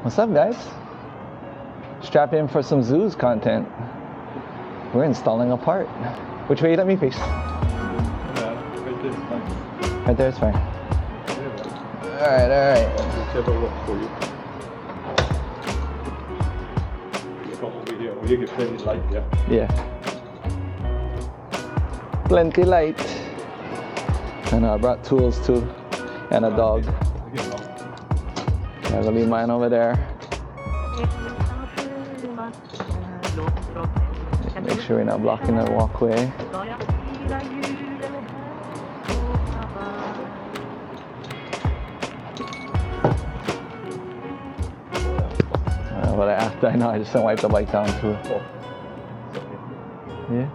What's up, guys? Strap in for some ZOOZ content. We're installing a part. Which way you let me face? Right there is fine. Alright. Whichever works for you. You come over here, or you get plenty light, yeah? Yeah. Plenty light. And I brought tools too. And a dog. I'm gonna leave mine over there. Make sure we're not blocking the walkway. But after I know, I just don't wipe the bike down too. Yeah.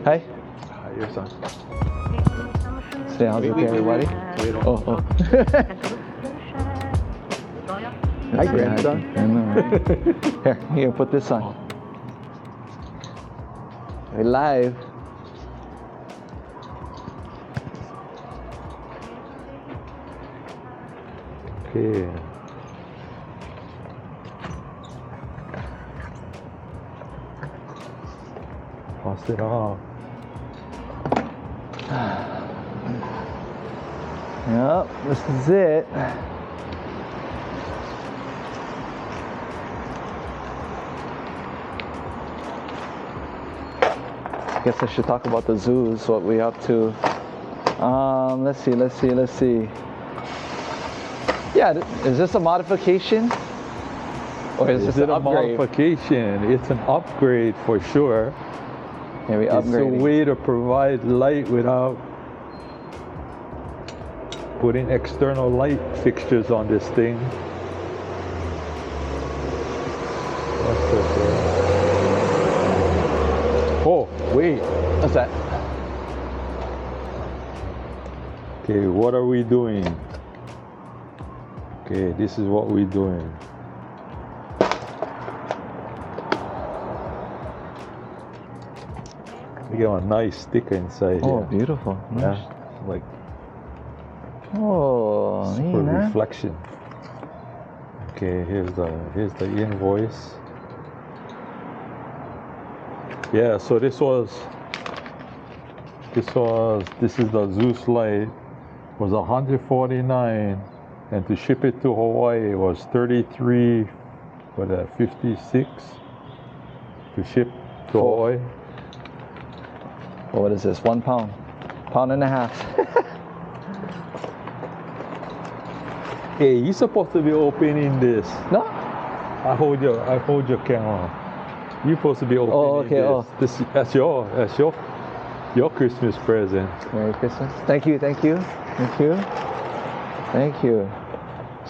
Hi. Hi, your son. Say how's it, everybody? Oh. Hi, grandson. I know, right? Here, put this on. We're live. Okay. Toss it off. Yep, this is it. I guess I should talk about the ZOOZ, what we up to. Let's see. Yeah, is this a modification? Or is this an upgrade? A modification? It's an upgrade for sure. Maybe upgrading. It's a way to provide light without putting external light fixtures on this thing. Oh, wait. What's that? Okay, what are we doing? Okay, this is what we're doing. We got a nice sticker inside here. Oh, beautiful. Nice. Yeah, like oh, super neat, reflection. Okay, here's the invoice. Yeah, so this is the ZOOZ light. Was 149, and to ship it to Hawaii was 33. What that? 56 to ship to Hawaii. What is this? 1 pound, pound and a half. Hey, you're supposed to be opening this. No. I hold your camera. You're supposed to be opening this. Oh. That's your Christmas present. Merry Christmas. Thank you. That's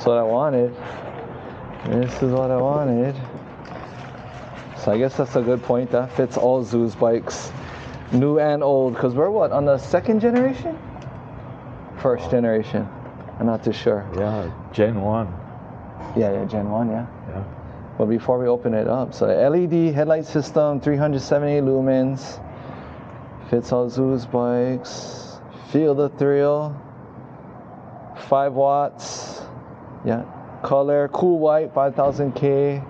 what I wanted. This is what I wanted. So I guess that's a good point. That fits all ZOOZ bikes, new and old. Because we're what, on the second generation? First generation. I'm not too sure. Yeah, Gen 1. Yeah, Gen 1, yeah. Yeah. But before we open it up, so the LED headlight system, 378 lumens, fits all ZOOZ bikes. Feel the thrill. 5 watts. Yeah. Color, cool white, 5000K.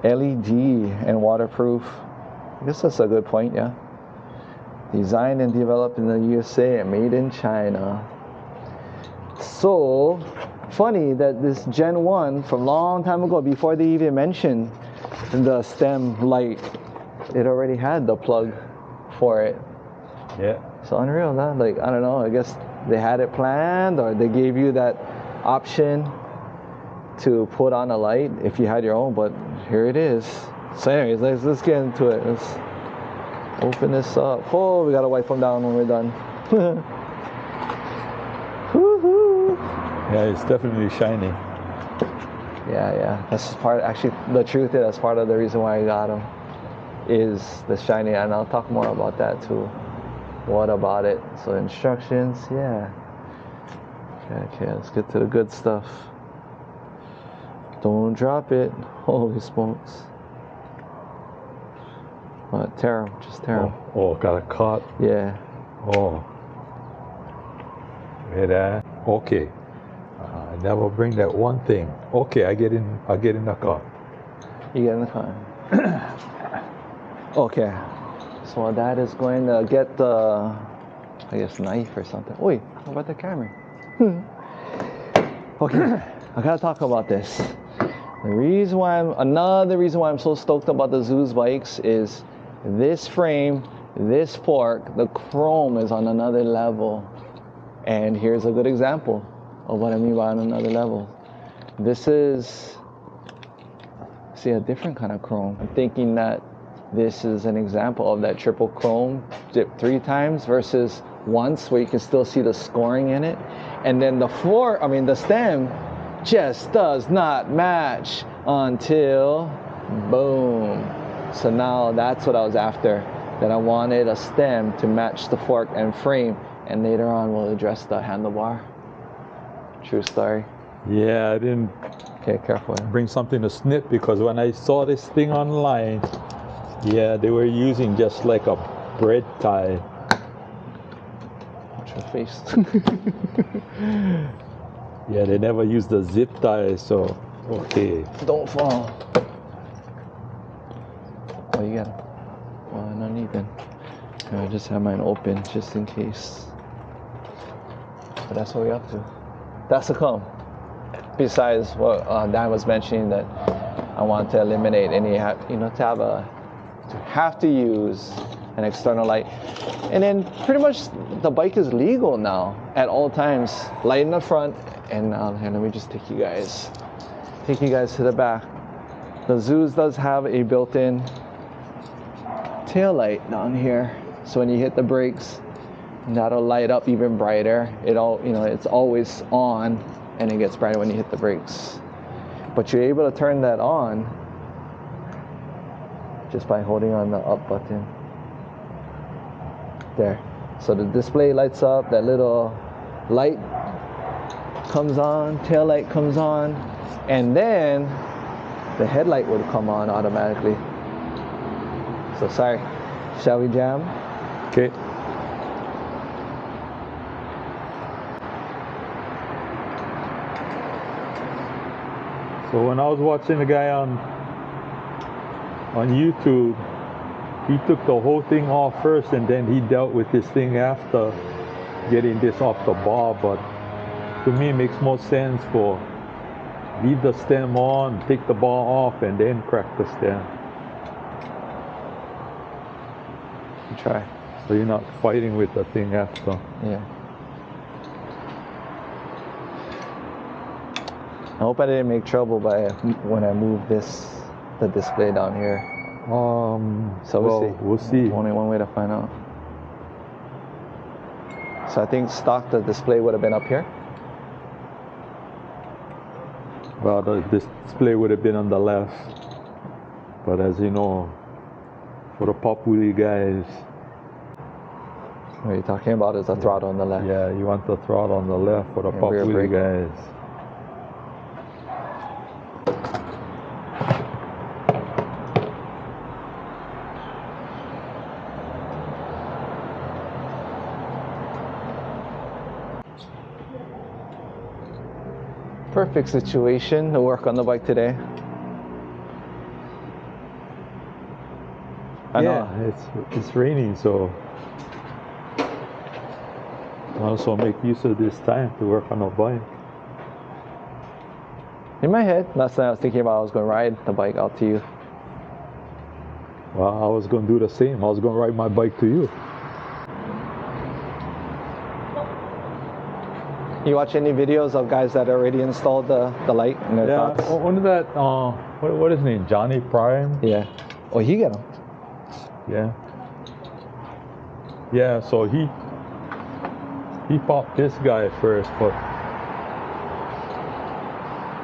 LED and waterproof. I guess that's a good point, yeah. Designed and developed in the USA and made in China. So funny that this Gen 1 from a long time ago, before they even mentioned the stem light, it already had the plug for it. Yeah. So unreal, huh? Like, I don't know, I guess they had it planned, or they gave you that option to put on a light if you had your own, but here it is. So anyways, let's get into it. Let's open this up. Oh, we gotta wipe them down when we're done. Woohoo! Yeah, it's definitely shiny. Yeah. That's part, actually, the truth is, that's part of the reason why I got them, is the shiny, and I'll talk more about that too. What about it? So instructions, yeah. Okay, let's get to the good stuff. Don't drop it. Holy smokes. What? Tear them. Just tear them. Oh, got a cut. Yeah. Oh. Hear that? Okay. never bring that one thing. Okay, I get in the car. You get in the car. Okay. So while Dad is going to get the, I guess, knife or something. Wait, how about the camera? Okay, I gotta talk about this. Another reason why I'm so stoked about the ZOOZ bikes is this frame, this fork, the chrome is on another level. And here's a good example of what I mean by on another level. This is, see, a different kind of chrome. I'm thinking that this is an example of that triple chrome dipped 3 times versus once, where you can still see the scoring in it. And then the stem just does not match until boom. So now that's what I was after, that I wanted a stem to match the fork and frame, and later on we'll address the handlebar. True story. Yeah, I didn't Careful. bring something to snip because when I saw this thing online, yeah, they were using just like a bread tie. Watch your face. Yeah, they never used the zip tie, so okay. Don't fall. Oh, you got it. Well, no need then. I just have mine open just in case. But that's what we're up to. That's the comb. Besides what Dan was mentioning, that I want to eliminate any, to have to use an external light. And then pretty much the bike is legal now at all times. Light in the front, and here, let me just take you guys to the back. The ZOOZ does have a built-in tail light down here, so when you hit the brakes, that'll light up even brighter. It's always on, and it gets brighter when you hit the brakes. But you're able to turn that on just by holding on the up button. There. So the display lights up, that little light comes on, tail light comes on, and then the headlight would come on automatically. So sorry, shall we jam? Okay. So when I was watching the guy on YouTube, he took the whole thing off first and then he dealt with this thing after getting this off the bar. But to me, it makes more sense for leave the stem on, take the bar off, and then crack the stem. You try. So you're not fighting with the thing after. Yeah. I hope I didn't make trouble when I moved the display down here. So we'll see. Only one way to find out. So I think stock the display would have been up here. Well, the display would have been on the left, but as you know, for the PolyC guys, what you're talking about is the throttle on the left. Yeah, you want the throttle on the left for the PolyC guys. Perfect situation to work on the bike today. I know. It's raining, so I also make use of this time to work on a bike. In my head, last night I was thinking about I was going to ride the bike out to you. Well, I was going to do the same. I was going to ride my bike to you. You watch any videos of guys that already installed the light in their thoughts? Yeah, one of that, what is his name? Johnny Prime? Yeah. Oh, he got them. Yeah. Yeah, so he popped this guy first, but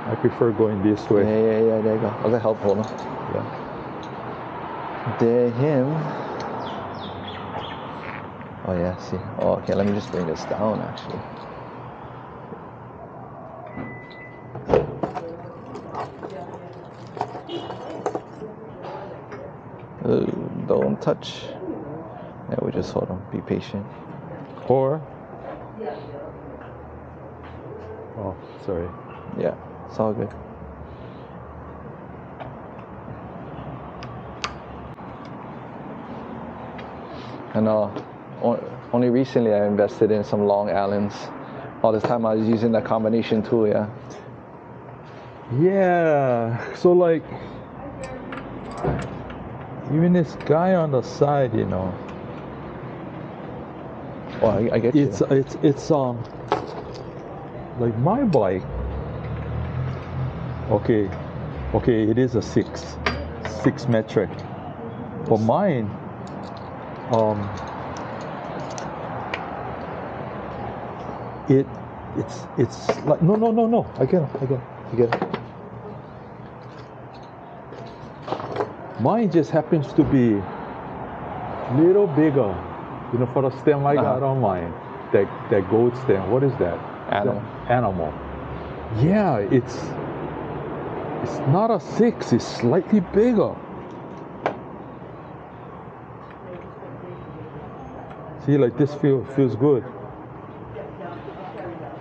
I prefer going this way. Yeah, there you go. Okay, help, hold on. Yeah. There him. Oh yeah, see. Oh, okay, let me just bring this down actually. Don't touch. Yeah, we just hold on. Be patient. Or, oh, sorry. Yeah, it's all good. And only recently I invested in some long Allens. All this time I was using the combination tool, yeah. Yeah, so like, even this guy on the side, you know. Well, I get you. It's like my bike. Okay, it is a six metric, but mine, it's like no. I get it. Mine just happens to be a little bigger, you know, for the stem I got on mine. That gold stem. What is that? Animal. Yeah, it's not a 6. It's slightly bigger. See, like this feels good.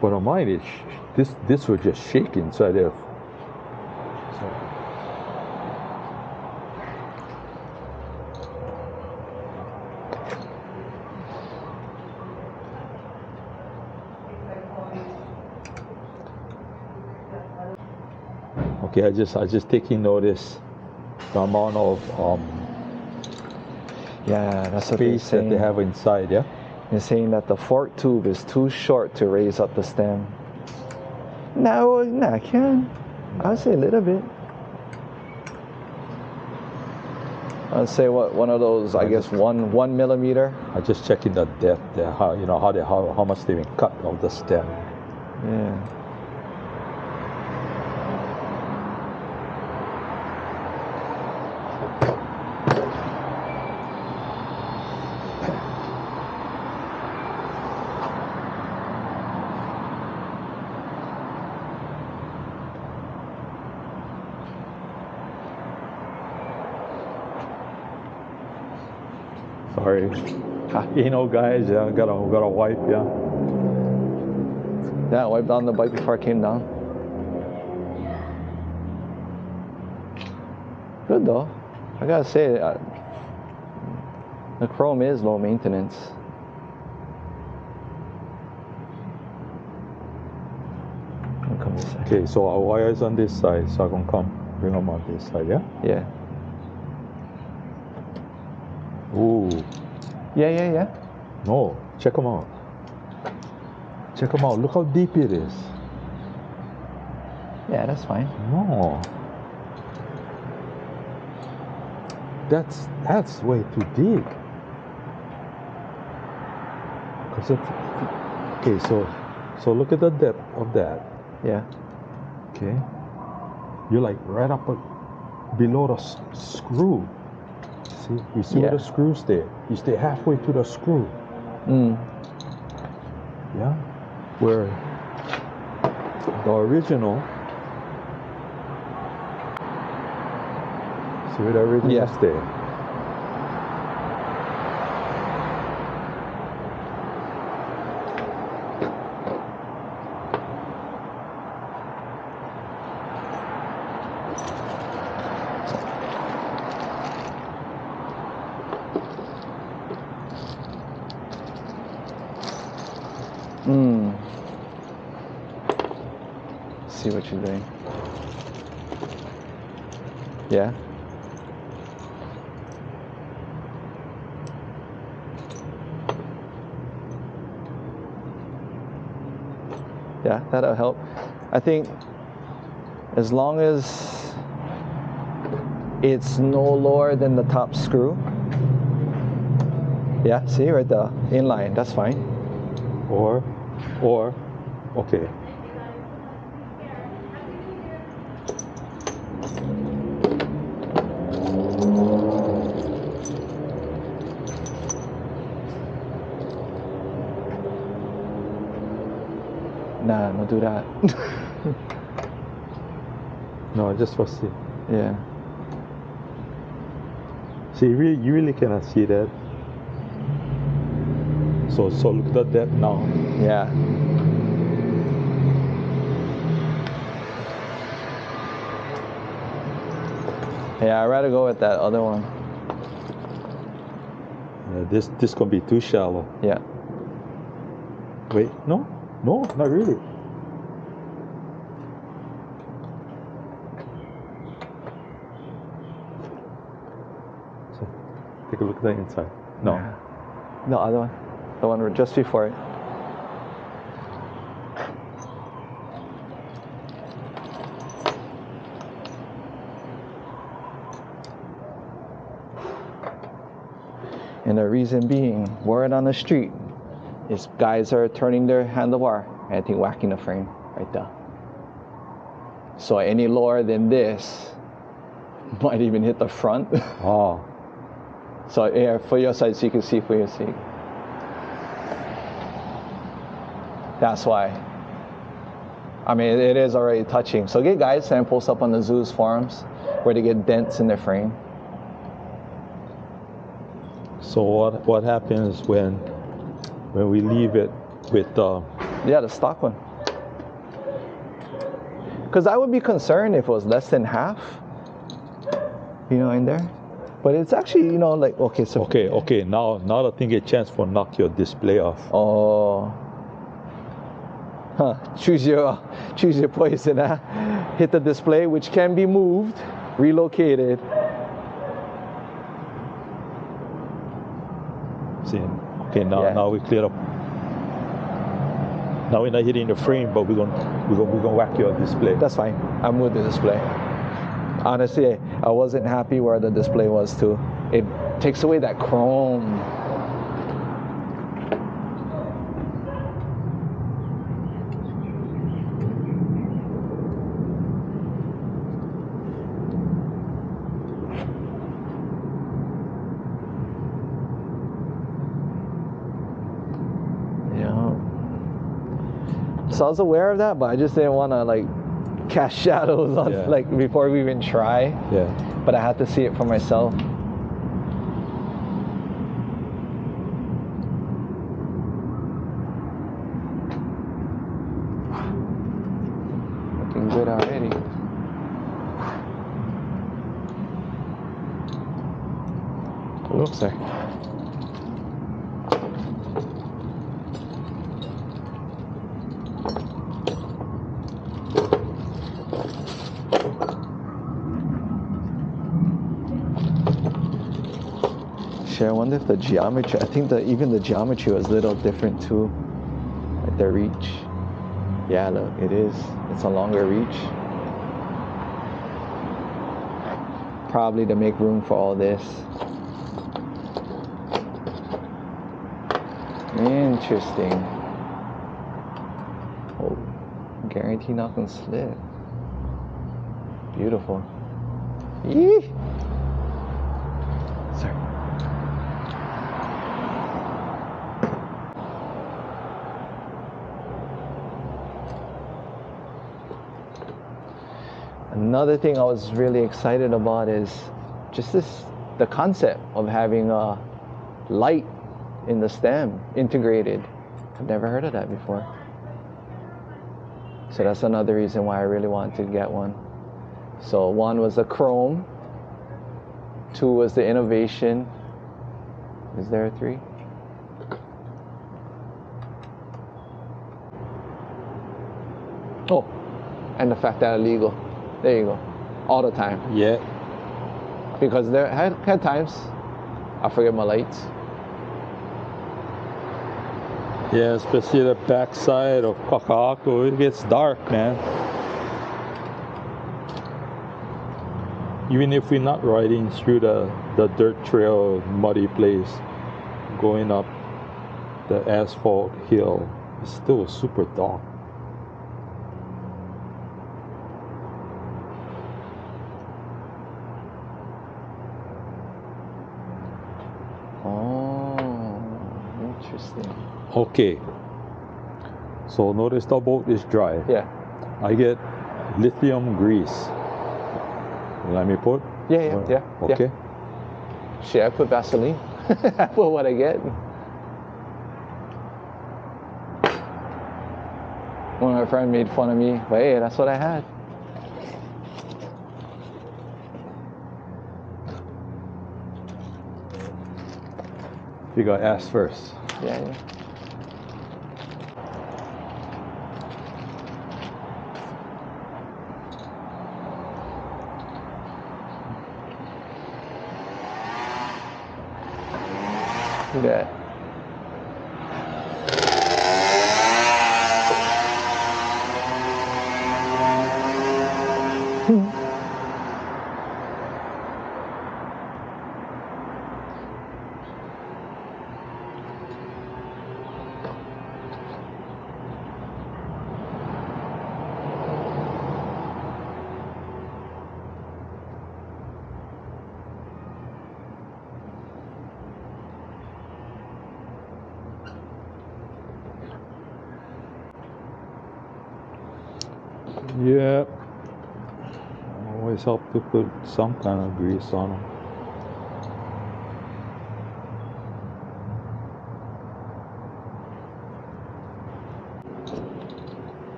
But on mine, this was just shaking inside there. Okay, I just taking notice the amount of that's what space that they have inside. Yeah, they're saying that the fork tube is too short to raise up the stem. No, I can. I'll say a little bit. I'll say one of those. I guess 1 millimeter. I'm just checking the depth there. How much they been cut of the stem. Yeah. Sorry. You know, guys, yeah, gotta wipe, yeah. Yeah, I wiped down the bike before I came down. Good though. I gotta say, the chrome is low maintenance. Okay, so our wire is on this side, so I'm gonna bring them on this side, yeah? Yeah. Ooh. Yeah. No, check them out. Look how deep it is. Yeah, that's fine. No. That's way too deep. Okay, so look at the depth of that. Yeah. Okay. You're like right up below the screw. See, you see where the screw stay? You stay halfway to the screw. Yeah. Where the original. See where the original stay? See what you're doing. Yeah. Yeah, that'll help. I think as long as it's no lower than the top screw. Yeah, see right there, inline, that's fine. Or, okay. Nah, don't do that. No, I just want to see. Yeah. See, you really cannot see that. So look at that now. Yeah. Yeah, I'd rather go with that other one. Yeah, this gonna be too shallow. Yeah. Wait, no, not really. So, take a look at the inside. No. The other one. The one just before it. And the reason being, word on the street is guys are turning their handlebar and I think whacking the frame right there. So any lower than this might even hit the front. Oh. So yeah, for your side, so you can see for your seat. That's why. I mean, it is already touching. So get guys and post up on the ZOOZ forums where they get dents in their frame. So what happens when we leave it with yeah, the stock one. Because I would be concerned if it was less than half, you know, in there. But it's actually, you know, like, okay, so okay. Now I think a chance for knock your display off. Oh. Huh. Choose your poison, huh? Hit the display, which can be moved, relocated. See, okay, now we clear up. Now we're not hitting the frame, but we're gonna whack your display. That's fine. I moved the display. Honestly, I wasn't happy where the display was too. It takes away that chrome. So I was aware of that, but I just didn't want to like cast shadows on like before we even try. Yeah. But I had to see it for myself. Looking good already. Oops, sorry. I wonder if the geometry, I think that even the geometry was a little different too. Like the reach. Yeah, look, it is. It's a longer reach. Probably to make room for all this. Interesting. Oh, guarantee not gonna slip. Beautiful. Yee! Sorry. Another thing I was really excited about is just the concept of having a light in the stem integrated. I've never heard of that before. So that's another reason why I really wanted to get one. So one was the chrome, two was the innovation. Is there a three? Oh, and the fact that it's legal. There you go. All the time. Yeah. Because there had times I forget my lights. Yeah, especially the backside of Kaka'ako, it gets dark, man. Even if we're not riding through the dirt trail, muddy place, going up the asphalt hill, it's still super dark. Okay, so notice the boat is dry. Yeah. I get lithium grease. Let me put? Yeah. Okay. Yeah. Shit, I put Vaseline. I put what I get. One of my friends made fun of me, but hey, that's what I had. You got ass first. Yeah, yeah. Look at that. Yeah. Always help to put some kind of grease on them.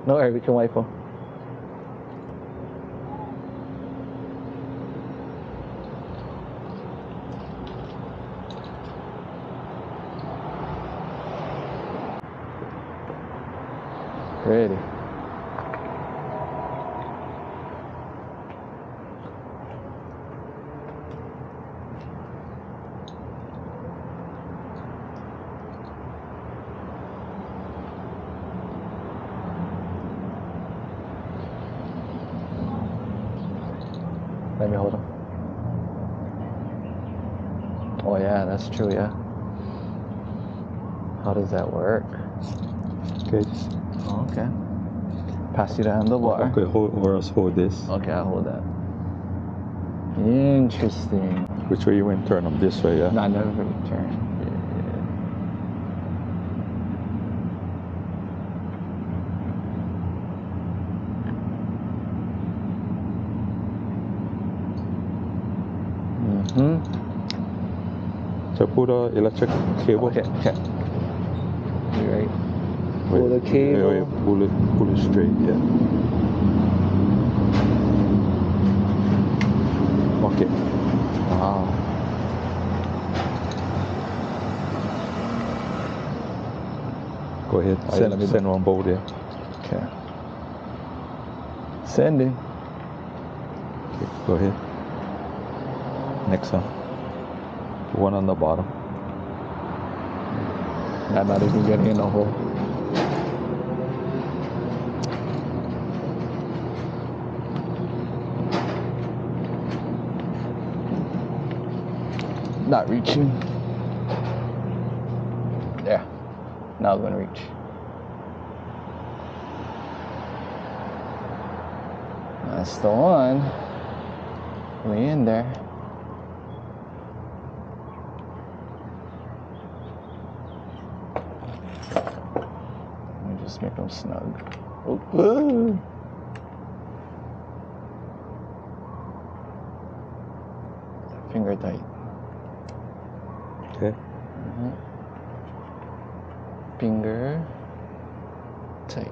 No worry, we can wipe them. Ready. Let me hold them. Oh yeah, that's true, yeah. How does that work? Okay, just Oh, okay. Pass you the handlebar. okay, or else hold this. Okay, I'll hold that. Interesting. Which way you went? Turn them this way, yeah? No, I never turn. So put a electric cable. Okay, check. You right? Wait, Pull the cable. wait, pull it straight, yeah. Okay. Wow. Go ahead. Oh, yeah, let me Send one bolt there. Okay. Sending. Okay, go ahead. Next one. One on the bottom. I'm not even getting in the hole. Not reaching. There. Now I'm gonna reach. That's the one. Way in there. Let me just make them snug. Oh. Finger tight. Okay. Finger tight.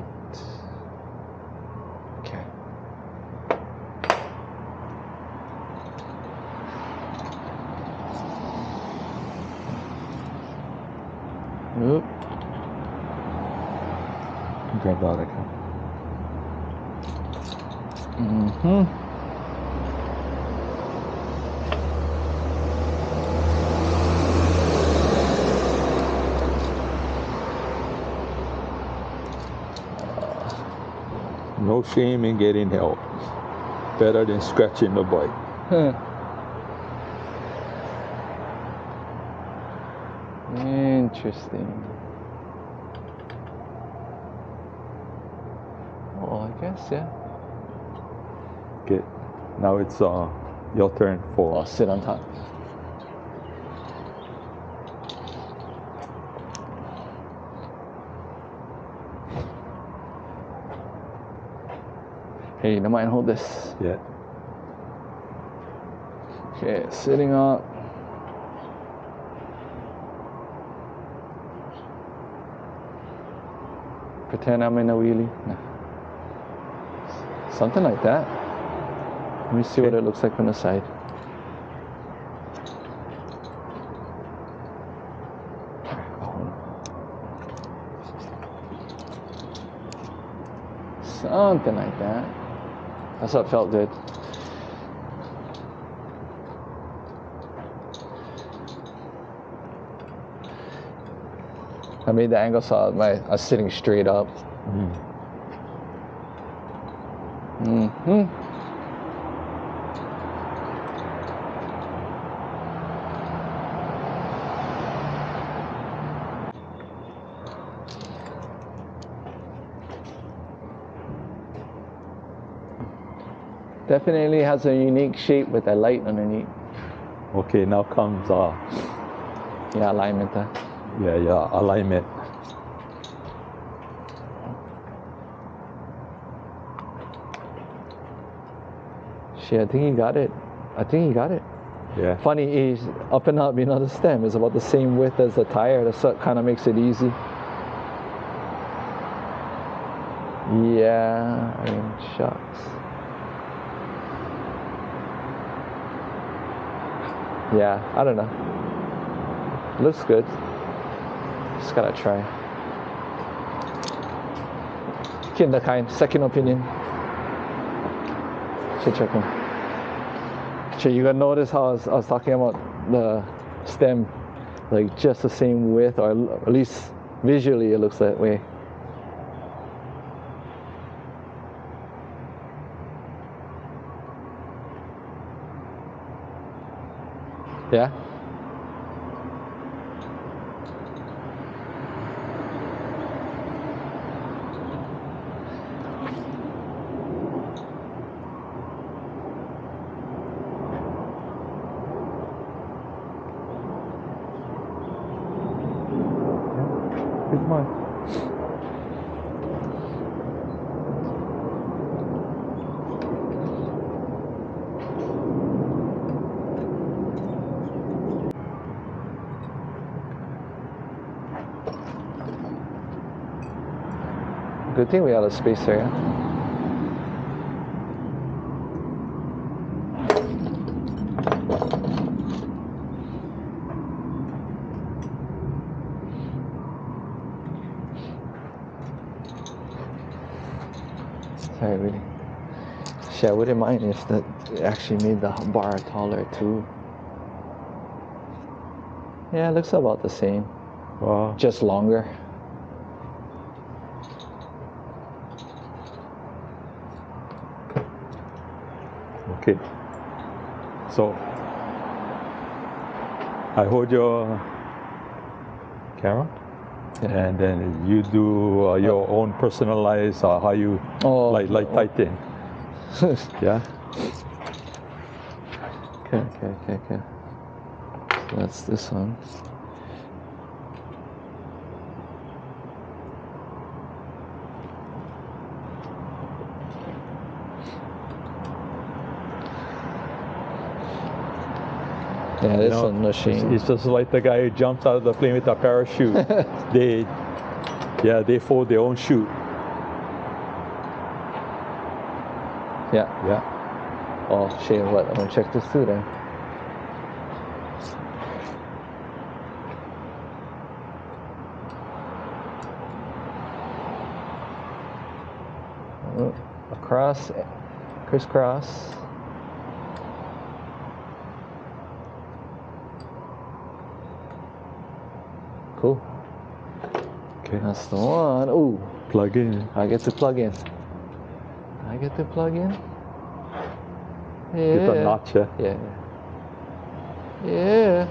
Okay. Oop. Grab that again. No shame in getting help. Better than scratching the bike. Interesting. Well, I guess, yeah. Okay. Now it's your turn for. I'll sit on top. Hey, never mind, hold this. Yeah. Okay, sitting up. Pretend I'm in a wheelie. Nah. Something like that. Let me see what it looks like from the side. Something like that. That's what felt good. I made the angle so I was sitting straight up. Definitely has a unique shape with a light underneath. Okay, now comes Yeah, alignment. yeah, alignment. Shit, I think he got it. Yeah. Funny, he's up and up, the stem is about the same width as the tire. That's what kind of makes it easy. Yeah, I mean, shucks. Yeah, I don't know. Looks good. Just gotta try. Kinderkind, second opinion. Should check him. You gotta notice how I was talking about the stem, like just the same width, or at least visually it looks that way. Yeah? Good one. Good thing we had a space there, yeah? Sorry, really. Shit, I wouldn't mind if that actually made the bar taller too. Yeah, it looks about the same. Wow. Just longer. Okay. So I hold your camera, and then you do your own personalized how you like tighten. Yeah. Okay. So that's this one. Yeah, this one machine. It's just like the guy who jumps out of the plane with a parachute. they fold their own chute. Yeah. Oh shit, what? I'm gonna check this too then. Across, crisscross. Cool. Okay. That's the one. Ooh. Plug in. I get to plug in. Yeah. With a notch, Yeah. Yeah.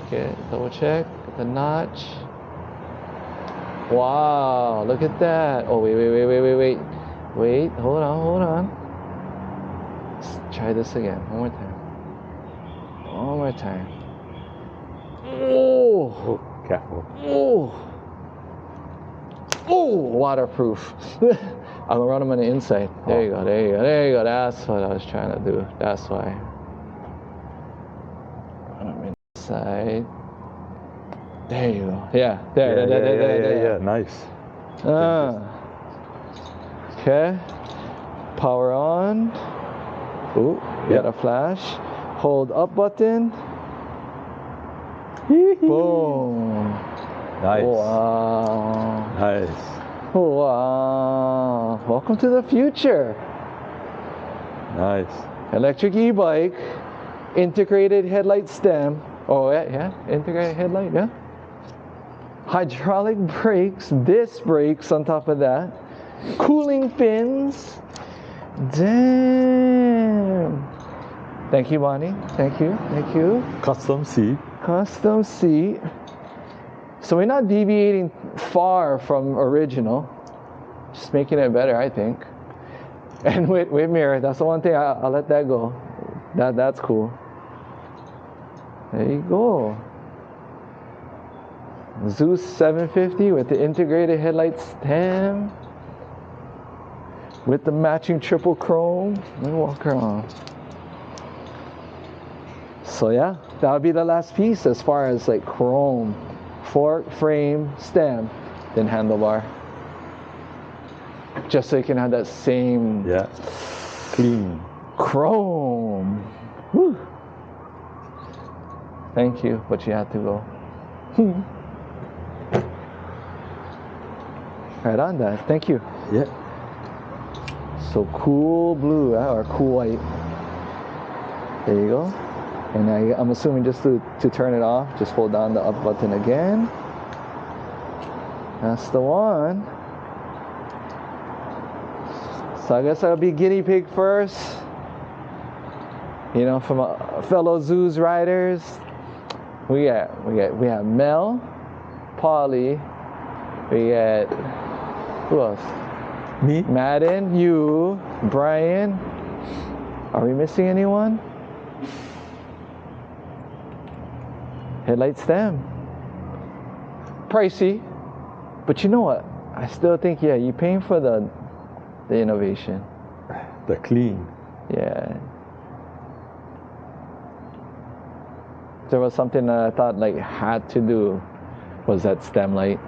Okay, double check. Get the notch. Wow, look at that. Oh, wait. Wait, hold on. Let's try this again. One more time. Oh! Careful. Oh! Waterproof. I'm gonna run them on the inside. There you go. That's what I was trying to do. That's why. Run them inside. There you go. Yeah. There. Nice. Okay. Power on. Ooh, got a flash. Hold up button. Boom. Nice. Wow. Nice. Wow. Welcome to the future. Nice. Electric e-bike, integrated headlight stem. Oh yeah, integrated headlight, yeah. Hydraulic brakes, disc brakes on top of that. Cooling fins. Damn. Thank you, Bonnie. Thank you. Thank you. Custom seat. Custom seat. So we're not deviating far from original. Just making it better, I think. And with mirror, that's the one thing I'll let that go. That's cool. There you go. ZOOZ 750 with the integrated headlight stem. With the matching triple chrome. Let me walk around. So yeah, that would be the last piece as far as like chrome. Fork, frame, stem, then handlebar. Just so you can have that same clean chrome. Woo. Thank you, but you had to go. Right on that. Thank you. Yeah. So cool blue or cool white. There you go. And I'm assuming just to turn it off, just hold down the up button again. That's the one. So I guess I'll be guinea pig first. You know, from fellow ZOOZ riders. We have Mel, Polly, we got who else? Me? Madden, you, Brian. Are we missing anyone? Headlight stem. Pricey. But you know what? I still think, yeah, you're paying for the innovation. The clean. Yeah. There was something that I thought like had to do was that stem light.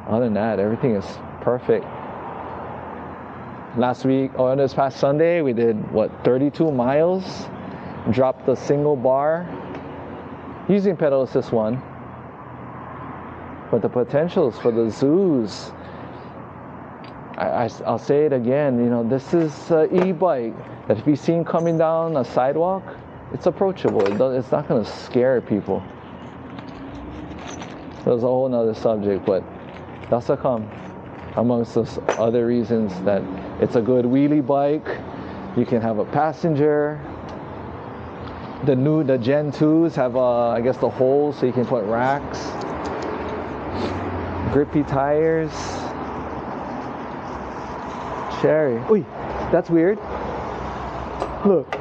Other than that, everything is perfect. Last week, or this past Sunday, we did what, 32 miles? Dropped a single bar using pedal assist 1. But the potentials for the ZOOZ, I'll say it again, you know, this is an e-bike that if you've seen coming down a sidewalk, it's approachable. It's not going to scare people. There's a whole nother subject, but that's to come. Amongst those other reasons that it's a good wheelie bike. You can have a passenger. The Gen 2s have, I guess, the holes so you can put racks. Grippy tires. Cherry. Oi, that's weird. Look.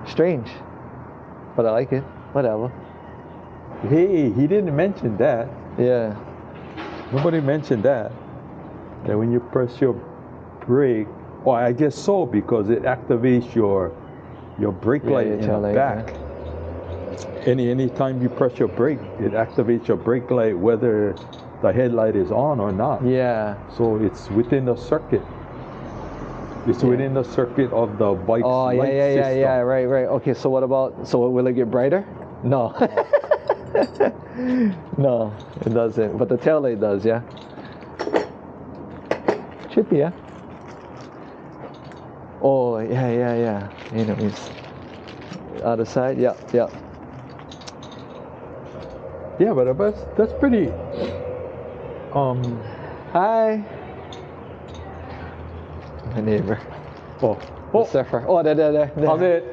Strange. But I like it. Whatever. Hey, he didn't mention that. Yeah. Nobody mentioned that. That when you press your brake, well, I guess so, because it activates your brake light in the back. Yeah. Any time you press your brake, it activates your brake light whether the headlight is on or not. Yeah. So it's within the circuit. It's within the circuit of the bike's light system. Yeah, right. Okay, so what about, will it get brighter? No. No, it doesn't. But the tail light does, yeah? Chippy, yeah? Oh, yeah. Anyways. Other side, yeah. Yeah, but that's pretty. Hi. My neighbor. Oh. The surfer. Oh, there. How's it?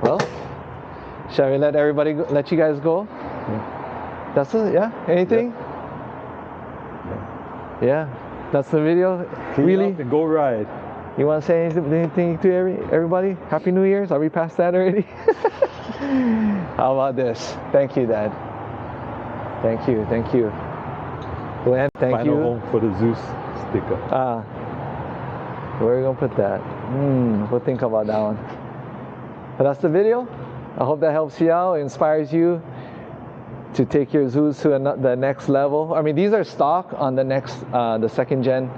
Well, shall we let you guys go? Yeah. That's it, yeah? Anything? Yeah. That's the video? Clean really? Up and go ride. You want to say anything to everybody? Happy New Year's? Are we past that already? How about this? Thank you, Dad. Thank you. Glenn, thank Final you. home for the ZOOZ sticker. Where are we going to put that? We'll think about that one. But that's the video. I hope that helps you out, inspires you to take your ZOOZ to the next level. I mean, these are stock on the second gen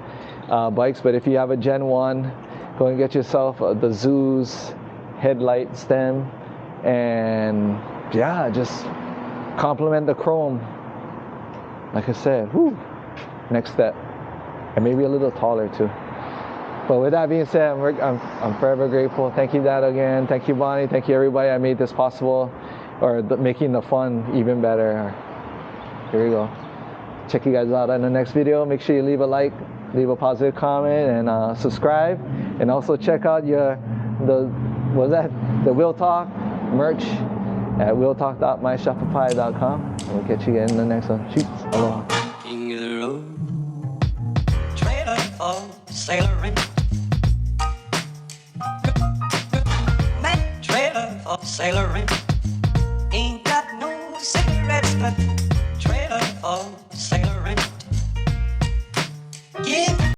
bikes, but if you have a Gen 1, go and get yourself the ZOOZ headlight stem, and yeah, just complement the chrome. Like I said, whew, next step, and maybe a little taller too. But with that being said, I'm forever grateful. Thank you, Dad, again. Thank you, Bonnie. Thank you, everybody. I made this possible, or making the fun even better. Here we go. Check you guys out in the next video. Make sure you leave a like, leave a positive comment, and subscribe. And also check out the Wheel Talk merch at wheeltalk.myshopify.com. We'll catch you again in the next one. Shoots. Aloha. King of the road, trailer for sailoring. That trailer for sailoring. Ain't got no cigarettes, but trailer for sailoring.